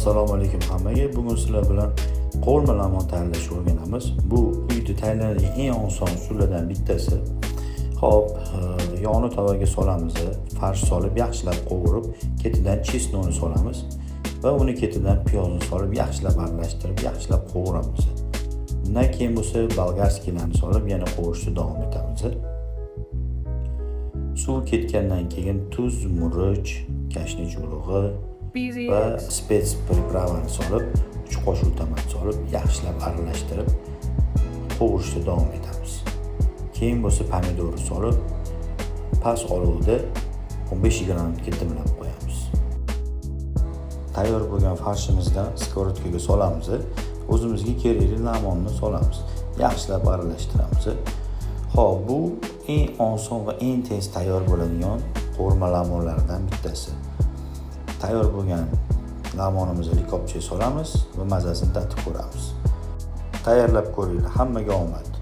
Assalomu alaykum hammaga. Bugun sizlar bilan qo'rma lamon tayyorlashni o'rganamiz. Bu uyda tayyorlanadigan eng oson usullardan bittasi. Xo'p, yog'ni tovaga solamiz, farsh solib yaxshilab qovurib, ketidan chesnoni solamiz va uni ketidan piyozni solib yaxshilab aralashtirib, yaxshilab qovuramiz. Undan keyin bo'lsa bolgarskiylarni solib yana qovurishni davom etamiz. Suv ketgandan keyin tuz, murch, kashnich urug'i va spets pripravani solib, 3 qoshiq tomat solib, yaxshilab aralashtirib qovurishda davom etamiz. Keyin bo'lsa pomidorni solib, past olovda 15-20 minutga dimlab qo'yamiz. Tayyor bo'lgan farshimizdan skоворodkaga solamiz. O'zimizga kerakli lamonni solamiz. Yaxshilab aralashtiramiz. Xo'p, bu eng oson va eng tez tayyor bo'ladigan qo'rma lamonlardan bittasi. Tayyor bo'lgan lamonimizni likopchaga solamiz va mazasini tatib ko'ramiz. Tayyorlab ko'ringlar. Hammaga omad.